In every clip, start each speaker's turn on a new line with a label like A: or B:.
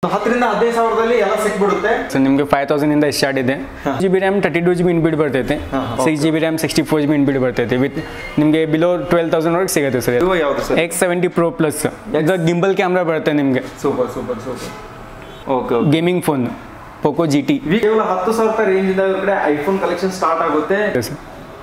A: 10 ರಿಂದ 15 ಸಾವಿರದಲ್ಲಿ ಎಲ್ಲ ಸಿಕ್ಬಿಡುತ್ತೆ.
B: ಸೊ ನಿಮಗೆ 5000 ಇಂದ ಸ್ಟಾರ್ಟ್ ಇದೆ. GB RAM 32 GB ಇನ್ಬಿಲ್ಡ್ ಬರ್ತೈತೆ. 6 GB RAM 64 GB ಇನ್ಬಿಲ್ಡ್ ಬರ್ತೈತೆ. ವಿತ್ ನಿಮಗೆ ಬಿಲೋ 12000 ವರೆಗೆ ಸಿಗುತ್ತೆ ಸರ್.
A: ಇದು ಯಾವುದು ಸರ್?
B: X70 Pro Plus. ಇದು ಗಿಂಬಲ್ ಕ್ಯಾಮ್ರಾ ಬರುತ್ತೆ ನಿಮಗೆ.
A: Super. Okay.
B: Gaming phone Poco GT.
A: ಕೇವಲ 10,000 ರೂಪಾಯಿ ರೇಂಜ್ ಇಂದ ಇವ್ರ ಕಡೆ ಐಫೋನ್ ಕಲೆಕ್ಷನ್ ಸ್ಟಾರ್ಟ್ ಆಗುತ್ತೆ.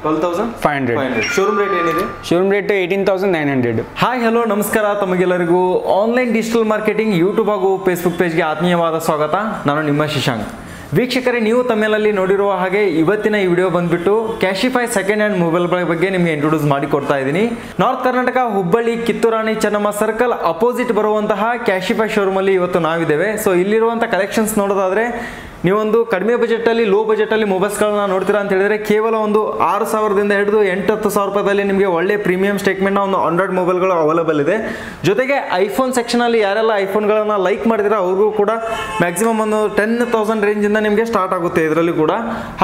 B: 12,500.
A: ಶೋರೂಮ್ ರೇಟ್ ಏನಿದೆ?
B: Showroom rate 18,900.
A: ಹಾಯ್ ಹಲೋ ನಮಸ್ಕಾರ, ತಮಗೆಲ್ಲರಿಗೂ ಆನ್ಲೈನ್ ಡಿಜಿಟಲ್ ಮಾರ್ಕೆಟಿಂಗ್ ಯೂಟ್ಯೂಬ್ ಹಾಗೂ ಫೇಸ್ಬುಕ್ ಪೇಜ್ಗೆ ಆತ್ಮೀಯವಾದ ಸ್ವಾಗತ. ನಾನು ನಿಮ್ಮ ಶಶಾಂಕ್. ವೀಕ್ಷಕರೇ, ನೀವು ತಮ್ಮೆಲ್ಲಲ್ಲಿ ನೋಡಿರುವ ಹಾಗೆ ಇವತ್ತಿನ ಈ ವಿಡಿಯೋ ಬಂದ್ಬಿಟ್ಟು ಕ್ಯಾಶಿಫೈ ಸೆಕೆಂಡ್ ಹ್ಯಾಂಡ್ ಮೊಬೈಲ್ಗಳ ಬಗ್ಗೆ ನಿಮಗೆ ಇಂಟ್ರೊಡ್ಯೂಸ್ ಮಾಡಿ ಕೊಡ್ತಾ ಇದ್ದೀನಿ. North Karnataka Hubballi Kittur Rani Chennamma circle opposite ಬರುವಂತಹ ಕ್ಯಾಶಿಫೈ ಶೋರೂಮ್ ಅಲ್ಲಿ ಇವತ್ತು ನಾವಿದ್ದೇವೆ. ಸೊ ಇಲ್ಲಿರುವಂತಹ ಕಲೆಕ್ಷನ್ಸ್ ನೋಡೋದಾದ್ರೆ ನೀವೊಂದು ಕಡಿಮೆ ಬಜೆಟಲ್ಲಿ ಲೋ ಬಜೆಟಲ್ಲಿ ಮೊಬೈಲ್ಸ್ಗಳನ್ನ ನೋಡ್ತೀರಾ ಅಂತ ಹೇಳಿದ್ರೆ ಕೇವಲ ಒಂದು 6,000ದಿಂದ ಹಿಡಿದು 8,000 ರೂಪಾಯಿದಲ್ಲಿ ನಿಮಗೆ ಒಳ್ಳೆ ಪ್ರೀಮಿಯಂ ಸ್ಟೇಟ್ಮೆಂಟ್ನ ಒಂದು 100 ಮೊಬೈಲ್ಗಳು ಅವೈಲೇಬಲ್ ಇದೆ. ಜೊತೆಗೆ ಐಫೋನ್ ಸೆಕ್ಷನಲ್ಲಿ ಯಾರೆಲ್ಲ ಐಫೋನ್ಗಳನ್ನು ಲೈಕ್ ಮಾಡಿದ್ರೆ ಅವ್ರಿಗೂ ಕೂಡ ಮ್ಯಾಕ್ಸಿಮಮ್ ಒಂದು 10,000 ರೇಂಜಿಂದ ನಿಮಗೆ ಸ್ಟಾರ್ಟ್ ಆಗುತ್ತೆ ಇದರಲ್ಲಿ ಕೂಡ.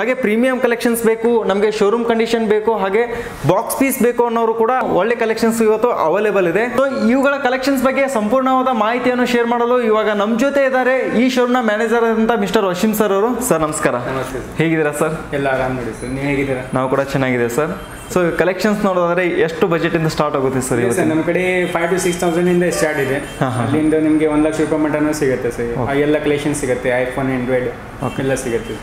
A: ಹಾಗೆ ಪ್ರೀಮಿಯಂ ಕಲೆಕ್ಷನ್ಸ್ ಬೇಕು, ನಮಗೆ ಶೋರೂಮ್ ಕಂಡೀಷನ್ ಬೇಕು, ಹಾಗೆ ಬಾಕ್ಸ್ ಪೀಸ್ ಬೇಕು ಅನ್ನೋರು ಕೂಡ ಒಳ್ಳೆ ಕಲೆಕ್ಷನ್ಸ್ ಇವತ್ತು ಅವೈಲೇಬಲ್ ಇದೆ. ಸೊ ಇವುಗಳ ಕಲೆಕ್ಷನ್ಸ್ ಬಗ್ಗೆ ಸಂಪೂರ್ಣವಾದ ಮಾಹಿತಿಯನ್ನು ಶೇರ್ ಮಾಡಲು ಇವಾಗ ನಮ್ಮ ಜೊತೆ ಇದ್ದಾರೆ ಈ ಶೋರೂಮ್ನ ಮ್ಯಾನೇಜರ್ ಅಂತ ಮಿಸ್ಟರ್ ವಶೀಂ ಸರ್ ಅವರು. ಸರ್ ನಮಸ್ಕಾರ. ಹೇಗಿದ್ದೀರಾ ಸರ್?
B: ಎಲ್ಲ ಆರಾಮ್ ನೋಡಿ ಸರ್, ನೀವು ಹೇಗಿದ್ದೀರಾ?
A: ನಾವು ಕೂಡ ಚೆನ್ನಾಗಿದೆ ಸರ್. ಸೊ ಕಲೆಕ್ಷನ್ಸ್ ನೋಡೋದಾದ್ರೆ ಎಷ್ಟು ಬಜೆಟ್ ಇಂದ ಸ್ಟಾರ್ಟ್ ಆಗುತ್ತೆ ಸರ್?
B: ಸರ್ ನಮ್ಮ ಕಡೆ 5,000 to 6,000 ಇಂದ ಸ್ಟಾರ್ಟ್ ಇದೆ. ಅಲ್ಲಿಂದ ನಿಮಗೆ 1,00,000 ರೂಪಾಯಿ ಮಟನೂ ಸಿಗುತ್ತೆ ಸರ್. ಎಲ್ಲ ಕಲೆಕ್ಷನ್ ಸಿಗುತ್ತೆ, ಐಫೋನ್ ಆಂಡ್ರಾಯ್ಡ್ ಎಲ್ಲ ಸಿಗುತ್ತೆ.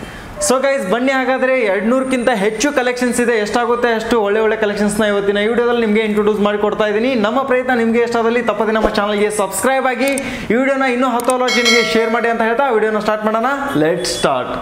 A: ಸೊ ಗೈಸ್ ಬನ್ನಿ, ಹಾಗಾದ್ರೆ 200ಕ್ಕಿಂತ ಹೆಚ್ಚು ಕಲೆಕ್ಷನ್ಸ್ ಇದೆ. ಎಷ್ಟಾಗುತ್ತೆ ಅಷ್ಟು ಒಳ್ಳೆ ಕಲೆಕ್ಷನ್ಸ್ನ ಇವತ್ತಿನ ಈ ವಿಡಿಯೋದಲ್ಲಿ ನಿಮಗೆ ಇಂಟ್ರೊಡ್ಯೂಸ್ ಮಾಡಿ ಕೊಡ್ತಾ ಇದ್ದೀನಿ. ನಮ್ಮ ಪ್ರಯತ್ನ ನಿಮಗೆ ಎಷ್ಟಾದಲ್ಲಿ ತಪ್ಪದೆ ನಮ್ಮ ಚಾನಲ್ಗೆ ಸಬ್ಸ್ಕ್ರೈಬ್ ಆಗಿ ಈ ವಿಡಿಯೋನ ಇನ್ನೂ 10 ಜನರಿಗೆ ಶೇರ್ ಮಾಡಿ ಅಂತ ಹೇಳ್ತಾ ವಿಡಿಯೋನ ಸ್ಟಾರ್ಟ್ ಮಾಡೋಣ. Let start.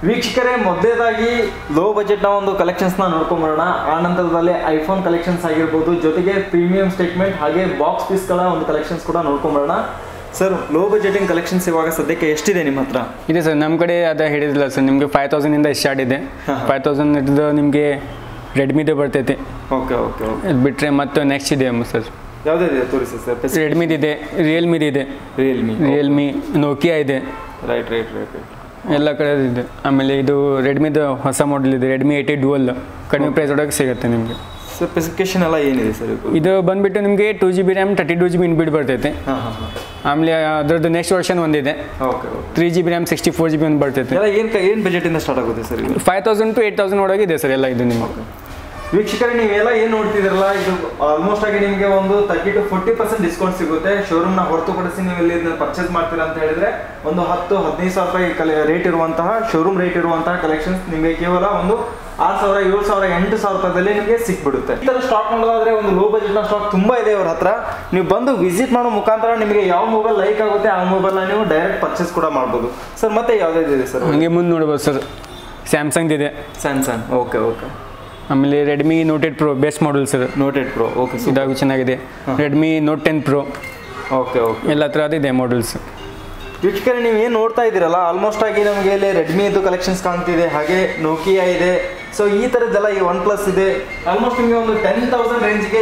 A: ವೀಕ್ಷಕರೇ, ಮೊದಲೇದಾಗಿ ಲೋ ಬಜೆಟ್ನ ಒಂದು ಕಲೆಕ್ಷನ್ಸ್ನ ನೋಡ್ಕೊಂಬರೋಣ. ಆ ನಂತರದಲ್ಲಿ ಐಫೋನ್ ಕಲೆಕ್ಷನ್ಸ್ ಆಗಿರ್ಬೋದು, ಜೊತೆಗೆ ಪ್ರೀಮಿಯಂ ಸ್ಟೇಟ್ಮೆಂಟ್ ಹಾಗೆ ಬಾಕ್ಸ್ ಪೀಸ್ಗಳ ಒಂದು ಕಲೆಕ್ಷನ್ಸ್ ಕೂಡ ನೋಡ್ಕೊಂಬರೋಣ. ಸರ್, ಲೋ ಬಜೆಟಿಂಗ್ ಕಲೆಕ್ಷನ್ಸ್ ಇವಾಗ ಸದ್ಯಕ್ಕೆ ಎಷ್ಟಿದೆ ನಿಮ್ಮ ಹತ್ರ?
B: ಇದೆ ಸರ್, ನಮ್ಮ ಕಡೆ ಅದೇ ಹೇಳಿದಿಲ್ಲ ಸರ್, ನಿಮಗೆ 5,000 ಇಂದ ಸ್ಟಾರ್ಟ್ ಇದೆ. 5,000 ಹಿಡಿದು ನಿಮಗೆ ರೆಡ್ಮಿದು ಬರ್ತೈತೆ.
A: ಓಕೆ.
B: ಅದು ಬಿಟ್ಟರೆ ಮತ್ತು ನೆಕ್ಸ್ಟ್ ಇದೆ ಸರ್.
A: ಯಾವುದಿದೆ ತೋರಿಸಿ ಸರ್?
B: ರೆಡ್ಮಿದಿದೆ, ರಿಯಲ್ಮಿದಿದೆ, ರಿಯಲ್ಮಿ, ನೋಕಿಯಾ ಇದೆ.
A: ರೈಟ್.
B: ಎಲ್ಲ ಕಡೆ ಇದೆ. ಆಮೇಲೆ ಇದು ರೆಡ್ಮಿದು ಹೊಸ ಮಾಡೆಲ್ ಇದೆ, ರೆಡ್ಮಿ 80 ಡುವಲ್. ಕಡಿಮೆ ಪ್ರೈಸ್ ಒಳಗೆ ಸಿಗುತ್ತೆ ನಿಮಗೆ.
A: ಸ್ಪೆಸಿಫಿಕೇಶನ್ ಎಲ್ಲ ಏನಿದೆ ಸರ್?
B: ಇದು ಬಂದುಬಿಟ್ಟು ನಿಮಗೆ 2 GB RAM 32 GB ಇನ್ಬಿಲ್ಡ್ ಬರ್ತೈತೆ. ಆಮೇಲೆ ಅದರದ್ದು ನೆಕ್ಸ್ಟ್ ವರ್ಷನ್ ಒಂದಿದೆ, 3 GB RAM 64 GB ಒಂದು ಬರ್ತೈತೆ.
A: ಏನು ಬಜೆಟಿಂದ ಸ್ಟಾರ್ಟ್ ಆಗುತ್ತೆ ಸರ್?
B: 5,000 to 8,000 ಒಳಗೆ ಇದೆ ಸರ್ ಎಲ್ಲ ಇದು ನಿಮಗೆ.
A: ವೀಕ್ಷಕರೇ, ನೀವೆಲ್ಲ ಏನು ನೋಡ್ತಿದ್ರಲ್ಲ, ಇದು ಆಲ್ಮೋಸ್ಟ್ ಆಗಿ ನಿಮಗೆ ಒಂದು 30 to 40% ಡಿಸ್ಕೌಂಟ್ ಸಿಗುತ್ತೆ. ಶೋರೂಮ್ನ ಹೊರತುಪಡಿಸಿ ನೀವು ಇಲ್ಲಿ ಪರ್ಚೇಸ್ ಮಾಡ್ತೀರಾ ಅಂತ ಹೇಳಿದ್ರೆ ಒಂದು 10-15 ಸಾವಿರ ರೂಪಾಯಿ ರೇಟ್ ಇರುವಂತಹ ಶೋರೂಮ್ ರೇಟ್ ಇರುವಂತಹ ಕಲೆಕ್ಷನ್ಸ್ ನಿಮಗೆ ಕೇವಲ ಒಂದು 6,000, 7,000, 8,000 ರೂಪಾಯಿದಲ್ಲಿ ನಿಮಗೆ ಸಿಕ್ಬಿಡುತ್ತೆ. ಈ ಥರ ಸ್ಟಾಕ್ ನೋಡೋದಾದ್ರೆ ಒಂದು ಲೋ ಬಜೆಟ್ನ ಸ್ಟಾಕ್ ತುಂಬಾ ಇದೆ ಅವ್ರ ಹತ್ರ. ನೀವು ಬಂದು ವಿಸಿಟ್ ಮಾಡೋ ಮುಖಾಂತರ ನಿಮಗೆ ಯಾವ ಮೊಬೈಲ್ ಲೈಕ್ ಆಗುತ್ತೆ ಆ ಮೊಬೈಲ್ನ ನೀವು ಡೈರೆಕ್ಟ್ ಪರ್ಚೇಸ್ ಕೂಡ ಮಾಡ್ಬೋದು. ಸರ್, ಮತ್ತೆ ಯಾವುದಿದೆ ಸರ್?
B: ಹಂಗೆ ಮುಂದೆ ನೋಡ್ಬೋದು ಸರ್, ಸ್ಯಾಮ್ಸಂಗ್ ಇದೆ.
A: ಸ್ಯಾಮ್ಸಂಗ್. ಓಕೆ.
B: ಆಮೇಲೆ Redmi Note 8 Pro best model sir.
A: Note 8 Pro. Okay,
B: ಇದಾಗೂ ಚೆನ್ನಾಗಿದೆ. Redmi Note 10 Pro.
A: ಓಕೆ.
B: ಎಲ್ಲ ಥರದ್ದು ಇದೆ ಮಾಡೆಲ್ಸ್.
A: ವೀಕ್ಷಕರೇ, ನೀವು ಏನು ನೋಡ್ತಾ ಇದ್ದೀರಲ್ಲ, ಆಲ್ಮೋಸ್ಟ್ ಆಗಿ ನಮಗೆ ಇಲ್ಲಿ ರೆಡ್ಮಿದು ಕಲೆಕ್ಷನ್ಸ್ ಕಾಣ್ತಿದೆ, ಹಾಗೆ ನೋಕಿಯಾ ಇದೆ. ಸೊ ಈ ಥರದ್ದೆಲ್ಲ ಈ OnePlus ಇದೆ. ಆಲ್ಮೋಸ್ಟ್ ನಿಮಗೆ ಒಂದು 10,000 ರೇಂಜ್ಗೆ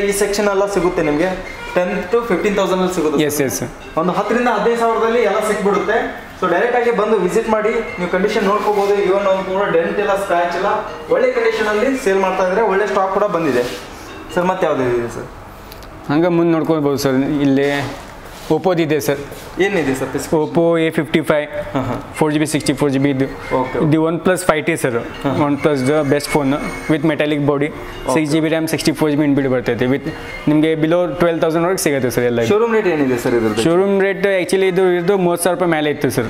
A: ಈ ಸೆಕ್ಷನ್ ಎಲ್ಲ ಸಿಗುತ್ತೆ. ನಿಮಗೆ 10 to 15,000 ಅಲ್ಲಿ ಸಿಗುತ್ತೆ.
B: ಎಸ್.
A: ಒಂದು 10 ರಿಂದ 15 ಸಾವಿರದಲ್ಲಿ ಎಲ್ಲ ಸಿಕ್ಬಿಡುತ್ತೆ. ಸೊ ಡೈರೆಕ್ಟ್ ಆಗಿ ಬಂದು ವಿಸಿಟ್ ಮಾಡಿ ನೀವು ಕಂಡೀಷನ್ ನೋಡ್ಕೋಬಹುದು. ಇವನ್ ಒಂದು ಕೂಡ ಡೆಂಟ್ ಇಲ್ಲ, ಸ್ಕ್ರಾಚ್ ಇಲ್ಲ, ಒಳ್ಳೆ ಕಂಡೀಷನ್ ಅಲ್ಲಿ ಸೇಲ್ ಮಾಡ್ತಾ ಇದ್ರೆ ಒಳ್ಳೆ ಸ್ಟಾಕ್ ಕೂಡ ಬಂದಿದೆ. ಸರ್, ಮತ್ತೆ ಯಾವುದಿದೆ ಸರ್?
B: ಹಂಗೆ ಮುಂದೆ ನೋಡ್ಕೊಳ್ಬೋದು ಸರ್. ಇಲ್ಲಿ ಓಪೋದಿದೆ ಸರ್.
A: ಏನಿದೆ sir?
B: Oppo A55 4 GB 64 GB ಇದು. ಇದು OnePlus 5T sir. OnePlus best phone with metallic body, 6 GB RAM 64 GB inbuilt ಬರ್ತೈತೆ. ವಿತ್ ನಿಮಗೆ ಬಿಲೋ 12,000 ವರೆಗೆ ಸಿಗುತ್ತೆ ಸರ್ ಎಲ್ಲ.
A: ಶೋರೂಮ್ ರೇಟ್ ಏನಿದೆ ಸರ್ ಇದ್ರದ್ದು?
B: ಶೋರೂಮ್ ರೇಟ್ ಆ್ಯಕ್ಚುಲಿ ಇದು 30,000 ರೂಪಾಯಿ ಮೇಲೆ ಇತ್ತು ಸರ್.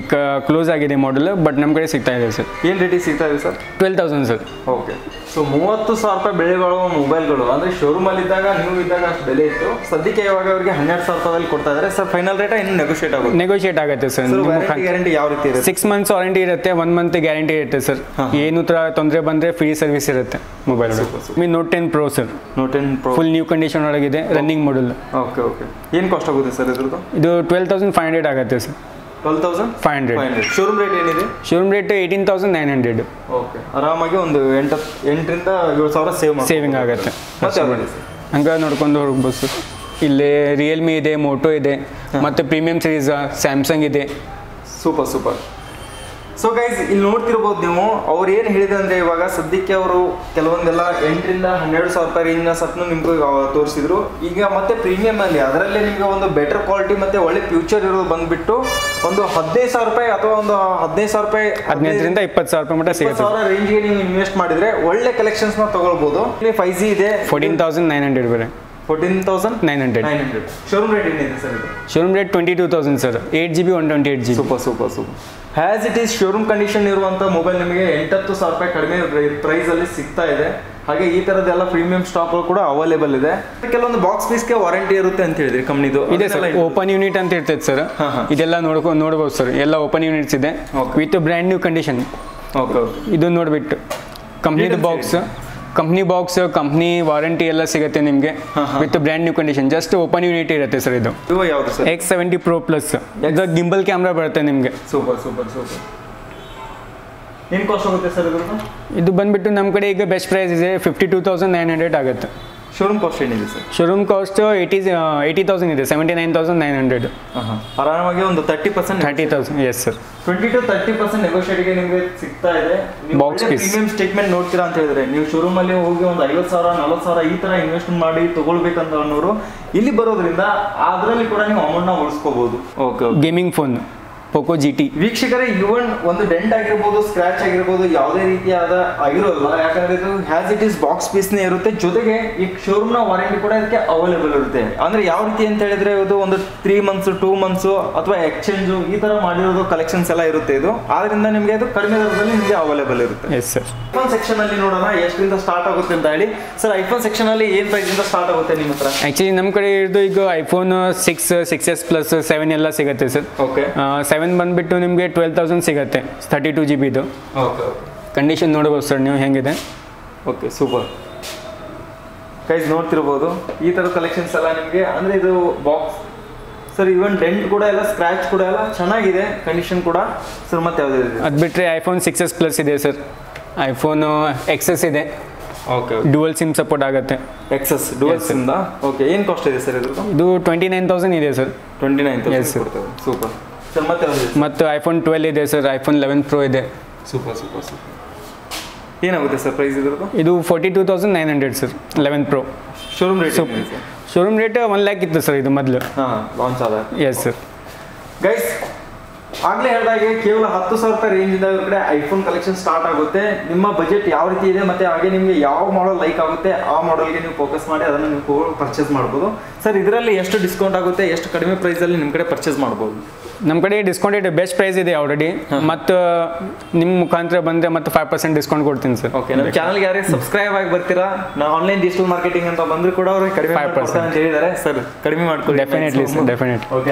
B: ಈಗ ಕ್ಲೋಸ್ ಆಗಿದೆ ಮಾಡೆಲ್, ಬಟ್ ನಮ್ಮ ಕಡೆ ಸಿಗ್ತಾ ಇದೆ ಸರ್.
A: ಏನು ರೇಟಿಗೆ ಸಿಗ್ತಾ ಇದೆ ಸರ್?
B: 12,000 ಸರ್.
A: ಓಕೆ. ಸೊ 30,000 ರೂಪಾಯಿ ಬೆಲೆ ಬಾಳುವ ಮೊಬೈಲ್ಗಳು ಅಂದರೆ ಶೋರೂಮಲ್ಲಿ ಇದ್ದಾಗ ನೀವು ಇದ್ದಾಗ ಅಷ್ಟು ಬೆಲೆ ಇತ್ತು. ಸದ್ಯಕ್ಕೆ ಇವಾಗ ಅವರಿಗೆ 12,000 ರೂಪಾಯಿ ಕೊಡ್ತಾ ಇದ್ದಾರೆ ಸರ್. ಫೈನಲ್ ರೇಟ್ ಇನ್ನು ನೆಗೋಷಿಯೇಟ್ ಆಗುತ್ತೆ ಸರ್. ಗ್ಯಾರಂಟಿ ಯಾವ ರೀತಿ ಇರುತ್ತೆ? 6 months ವಾರಂಟಿ ಇರುತ್ತೆ, 1 month ಗ್ಯಾರಂಟಿ ಇರುತ್ತೆ ಸರ್. ಏನು ತೊಂದರೆ ಬಂದರೆ ಫ್ರೀ ಸರ್ವಿಸ್ ಇರುತ್ತೆ mobile. Note 10 Pro sir. Note 10 Pro full new condition ಒಳಗಿದೆ, ರನ್ನಿಂಗ್ ಮಾಡೆಲ್. ಓಕೆ. ಏನು ಕಾಸ್ಟ್ ಆಗುತ್ತೆ ಸರ್ ಇದ್ರದ್ದು?
B: ಇದು 12,500 ಆಗುತ್ತೆ ಸರ್. 12,500.
A: ಶೋರೂಮ್ ರೇಟ್ ಏನಿದೆ?
B: Showroom rate 18,900.
A: ಓಕೆ, ಆರಾಮಾಗಿ ಒಂದು 8ರಿಂದ 7,000
B: ಸೇವಿಂಗ್ ಆಗುತ್ತೆ.
A: ಮತ್ತೆ ಯಾವ್ದು ಸರ್?
B: ಹಂಗೆ ನೋಡ್ಕೊಂಡು ಹೋಗ್ಬೋದು ಸರ್. ಇಲ್ಲಿ ರಿಯಲ್ಮಿ ಇದೆ, ಮೋಟೋ ಇದೆ, ಮತ್ತು ಪ್ರೀಮಿಯಂ ಸೀರೀಸ್ ಸ್ಯಾಮ್ಸಂಗ್ ಇದೆ.
A: ಸೂಪರ್. ಸೊ ಗೈಸ್, ಇಲ್ಲಿ ನೋಡ್ತಿರ್ಬೋದು ನೀವು, ಅವ್ರು ಏನು ಹೇಳಿದೆ ಅಂದರೆ ಇವಾಗ ಸದ್ಯಕ್ಕೆ ಅವರು ಕೆಲವೊಂದೆಲ್ಲ 8ರಿಂದ 12,000 ರೂಪಾಯಿ ರೇಂಜಿನ ಸಟ್ನು ನಿಮ್ಗೆ ತೋರಿಸಿದ್ರು. ಈಗ ಮತ್ತೆ ಪ್ರೀಮಿಯಂ ಅಲ್ಲಿ ಅದರಲ್ಲೇ ನಿಮಗೆ ಒಂದು ಬೆಟರ್ ಕ್ವಾಲಿಟಿ ಮತ್ತೆ ಒಳ್ಳೆ ಫ್ಯೂಚರ್ ಇರೋದು ಬಂದ್ಬಿಟ್ಟು ಒಂದು 15,000 ರೂಪಾಯಿ ಅಥವಾ ಒಂದು 15,000 ರೂಪಾಯಿ
B: 15ರಿಂದ 20,000 ರೂಪಾಯಿ ಮಟ್ಟ ಸಿಗುತ್ತೆ.
A: 20,000 ರೇಂಜ್ಗೆ ನೀವು ಇನ್ವೆಸ್ಟ್ ಮಾಡಿದ್ರೆ ಒಳ್ಳೆ ಕಲೆಕ್ಷನ್ಸ್ನ ತಗೊಳ್ಬೋದು. ಇಲ್ಲಿ 5G ಇದೆ,
B: 14,900 ಬರೀ.
A: 14,900. ಶೋರೂಮ್ ರೇಟ್ ಏನಿದೆ ಸರ್ ಇದು?
B: Showroom rate 22,000 sir. 8GB 128GB.
A: Super. Has it is showroom condition ಇರುವಂಥ ಮೊಬೈಲ್ ನಿಮಗೆ 8,000 ರೂಪಾಯಿ ಕಡಿಮೆ ಪ್ರೈಸಲ್ಲಿ ಸಿಗ್ತಾ ಇದೆ. ಹಾಗೆ ಈ ಥರದ್ದೆಲ್ಲ ಪ್ರೀಮಿಯಂ ಸ್ಟಾಕ್ಗಳು ಕೂಡ ಅವೈಲೇಬಲ್ ಇದೆ. ಕೆಲವೊಂದು ಬಾಕ್ಸ್ ಪೀಸ್ಗೆ ವಾರಂಟಿ ಇರುತ್ತೆ ಅಂತ ಹೇಳಿದ್ರಿ ಕಂಪ್ನಿದು.
B: ಇದೆ ಸರ್, ಓಪನ್ ಯೂನಿಟ್ ಅಂತ ಇರ್ತೈತೆ ಸರ್. ಇದೆಲ್ಲ ನೋಡ್ಬೋದು ಸರ್, ಎಲ್ಲ ಓಪನ್ ಯೂನಿಟ್ಸ್ ಇದೆ with brand new condition.
A: Okay,
B: ಇದು ನೋಡ್ಬಿಟ್ಟು ಕಂಪ್ನಿದು ಬಾಕ್ಸ್, ಕಂಪ್ನಿ ವಾರಂಟಿ ಎಲ್ಲ ಸಿಗುತ್ತೆ ನಿಮಗೆ with brand new condition. Just open unit ಇರುತ್ತೆ ಸರ್. ಇದು
A: ಯಾವುದು ಸರ್?
B: X70 Pro Plus. ಇದು ಗಿಂಬಲ್ ಕ್ಯಾಮ್ರಾ ಬರುತ್ತೆ ನಿಮಗೆ.
A: ಸೂಪರ್. ಏನು ಕಾಸ್ಟ್ ಆಗುತ್ತೆ ಸರ್ ಇದ್ರದ್ದು?
B: ಇದು ಬಂದ್ಬಿಟ್ಟು ನಮ್ಮ ಕಡೆ ಈಗ ಬೆಸ್ಟ್ ಪ್ರೈಸ್ ಇದೆ 52,900 ಆಗುತ್ತೆ.
A: ಶೋರೂಮ್ ಕಾಸ್ಟ್ ಏನಿದೆ ಸರ್?
B: ಶೋರೂಮ್ ಕಾಸ್ಟ್ 80,000 ಇದೆ, 79,900.
A: ಆರಾಮಾಗಿ ಒಂದು 30%.
B: 30,000, ಎಸ್ ಸರ್.
A: 20-30% ನೆಗೋಷಿಯೇಟ್ಗೆ ನಿಮಗೆ ಸಿಗ್ತಾ ಇದೆ.
B: ಬಾಕ್ಸ್ ಪೀಸ್
A: ಪ್ರೀಮಿಯಂ ಸ್ಟೇಟ್ಮೆಂಟ್ ನೋಡ್ತೀರಾ ಅಂತ ಹೇಳಿದ್ರೆ ನೀವು ಶೋರೂಮಲ್ಲಿ ಹೋಗಿ ಒಂದು 50,000 40,000 ಈ ಥರ ಇನ್ವೆಸ್ಟ್ ಮಾಡಿ ತಗೊಳ್ಬೇಕಂತ ಅನ್ನೋರು ಇಲ್ಲಿ ಬರೋದ್ರಿಂದ ಅದರಲ್ಲಿ ಕೂಡ ನೀವು ಅಮೌಂಟ್ನ ಉಳಿಸ್ಕೋಬಹುದು. Okay,
B: gaming phone Poco GT.
A: ವೀಕ್ಷಕರೇ, ಇವನ್ ಒಂದು ಡೆಂಟ್ ಆಗಿರ್ಬೋದು, ಸ್ಕ್ರಾಚ್ ಆಗಿರ್ಬೋದು, ಯಾವುದೇ ರೀತಿಯಾದ ಆಗಿರೋಲ್ಲ. ಯಾಕಂದ್ರೆ ಇದು ಹ್ಯಾಸ್ ಇಟ್ ಈಸ್ ಬಾಕ್ಸ್ ಪೀಸ್ನೇ ಇರುತ್ತೆ. ಜೊತೆಗೆ ಈ ಶೋರೂಮ್ನ ವಾರಂಟಿ ಕೂಡ ಇದಕ್ಕೆ ಅವೈಲೇಬಲ್ ಇರುತ್ತೆ. ಅಂದ್ರೆ ಯಾವ ರೀತಿ ಅಂತ ಹೇಳಿದ್ರೆ ಇದು ಒಂದು 3 ಮಂತ್ಸ್ 2 ಮಂತ್ಸ್ ಅಥವಾ ಎಕ್ಸ್ಚೇಂಜ್ ಈ ತರ ಮಾಡಿರೋದು ಕಲೆಕ್ಷನ್ಸ್ ಎಲ್ಲ ಇರುತ್ತೆ. ಇದು ಆದ್ರಿಂದ ನಿಮಗೆ ಇದು ಕಡಿಮೆ ದರದಲ್ಲಿ ನಿಮಗೆ ಅವೈಲೇಬಲ್ ಇರುತ್ತೆ.
B: Yes sir.
A: ಐಫೋನ್ ಸೆಕ್ಷನ್ ಅಲ್ಲಿ ನೋಡೋಣ ಎಷ್ಟರಿಂದ ಸ್ಟಾರ್ಟ್ ಆಗುತ್ತೆ ಅಂತ ಹೇಳಿ. ಸರ್, ಐಫೋನ್ ಸೆಕ್ಷನ್ ಅಲ್ಲಿ ಏನ್ ಪ್ರೈಸ್ ಇಂದ ಸ್ಟಾರ್ಟ್ ಆಗುತ್ತೆ ನಿಮ್ಮ ಹತ್ರ?
B: ಆಕ್ಚುಲಿ ನಮ್ಮ ಕಡೆ ಇರೋದು ಈಗ ಐಫೋನ್ 6s ಪ್ಲಸ್ 7 ಎಲ್ಲ ಸಿಗುತ್ತೆ ಸರ್.
A: ಓಕೆ,
B: 7 ಬಂದ್ಬಿಟ್ಟು ನಿಮಗೆ 12,000 ಸಿಗುತ್ತೆ, 32GB ಇದು.
A: ಓಕೆ,
B: ಕಂಡೀಷನ್ ನೋಡ್ಬೋದು ಸರ್ ನೀವು ಹೆಂಗಿದೆ.
A: Okay, super. ಗೈಸ್ ನೋಡ್ತಿರ್ಬೋದು ಈ ಥರ ಕಲೆಕ್ಷನ್ಸ್ ಎಲ್ಲ ನಿಮಗೆ. ಅಂದರೆ ಇದು ಬಾಕ್ಸ್ ಸರ್, ಇವನ್ ಡೆಂಟ್ ಕೂಡ ಎಲ್ಲ ಸ್ಕ್ರಾಚ್ ಕೂಡ ಎಲ್ಲ ಚೆನ್ನಾಗಿದೆ, ಕಂಡೀಷನ್ ಕೂಡ ಸರ್. ಮತ್ತೆ ಯಾವ್ದು ಇದೆ?
B: ಅದು ಬಿಟ್ಟರೆ ಐಫೋನ್ 6s ಪ್ಲಸ್ ಇದೆ ಸರ್, ಐಫೋನ್ XS ಇದೆ.
A: ಓಕೆ,
B: ಡುವಲ್ ಸಿಮ್ ಸಪೋರ್ಟ್ ಆಗುತ್ತೆ.
A: XS dual sim. ಓಕೆ, ಏನು ಕಾಸ್ಟ್ ಇದೆ ಸರ್ ಇದು?
B: ಇದು 29,000 ಇದೆ ಸರ್.
A: 29,000 ಕೊಡ್ತೇವೆ. Super sir. ಮತ್ತೆ
B: ಮತ್ತು ಐಫೋನ್ 12 ಇದೆ ಸರ್, ಐಫೋನ್ 11 Pro ಇದೆ.
A: ಸೂಪರ್. ಏನಾಗುತ್ತೆ ಸರ್ ಪ್ರೈಸ್ ಇದ್ರದ್ದು?
B: ಇದು 42,900 sir, 11 Pro.
A: Showroom rate?
B: Showroom rate 1 lakh ಇತ್ತು ಸರ್ ಇದು ಮೊದಲು.
A: ಲಾಂಚ್ ಆದ.
B: Yes sir.
A: ಗೈಸ್, ಆಗಲೇ ಹೇಳಿದಾಗೆ ಕೇವಲ 10,000 ರೂಪಾಯಿ ರೇಂಜಿಂದ ಇವ್ರ ಕಡೆ ಐಫೋನ್ ಕಲೆಕ್ಷನ್ ಸ್ಟಾರ್ಟ್ ಆಗುತ್ತೆ. ನಿಮ್ಮ ಬಜೆಟ್ ಯಾವ ರೀತಿ ಇದೆ ಮತ್ತು ಹಾಗೆ ನಿಮಗೆ ಯಾವ ಮಾಡಲ್ ಲೈಕ್ ಆಗುತ್ತೆ ಆ ಮಾಡಲ್ಗೆ ನೀವು ಫೋಕಸ್ ಮಾಡಿ ಅದನ್ನು ನೀವು ಪರ್ಚೇಸ್ ಮಾಡ್ಬೋದು. ಸರ್, ಇದರಲ್ಲಿ ಎಷ್ಟು ಡಿಸ್ಕೌಂಟ್ ಆಗುತ್ತೆ, ಎಷ್ಟು ಕಡಿಮೆ ಪ್ರೈಸಲ್ಲಿ ನಿಮ್ಮ ಕಡೆ ಪರ್ಚೇಸ್ ಮಾಡ್ಬೋದು?
B: ನಮ್ಮ ಕಡೆ ಡಿಸ್ಕೌಂಟ್ ಇದೆ, ಬೆಸ್ಟ್ ಪ್ರೈಸ್ ಇದೆ ಆಲ್ರೆಡಿ. ಮತ್ತು ನಿಮ್ಮ ಮುಖಾಂತರ ಬಂದರೆ ಮತ್ತು 5% ಡಿಸ್ಕೌಂಟ್ ಕೊಡ್ತೀನಿ ಸರ್.
A: ಓಕೆ, ನಮ್ಮ ಚಾನಲ್ಗೆ ಯಾರೇ ಸಬ್ಸ್ಕ್ರೈಬ್ ಆಗಿ ಬರ್ತೀರಾ, ನಾವು ಆನ್ಲೈನ್ ಡಿಜಿಟಲ್ ಮಾರ್ಕೆಟಿಂಗ್ ಅಂತ ಬಂದರೂ ಕೂಡ ಅವ್ರಿಗೆ ಕಡಿಮೆ 5% ಅಂತ ಹೇಳಿದ್ದಾರೆ ಸರ್. ಕಡಿಮೆ ಮಾಡ್ಕೊಳ್ಳಿ.
B: Definitely sir, definite.
A: ಓಕೆ.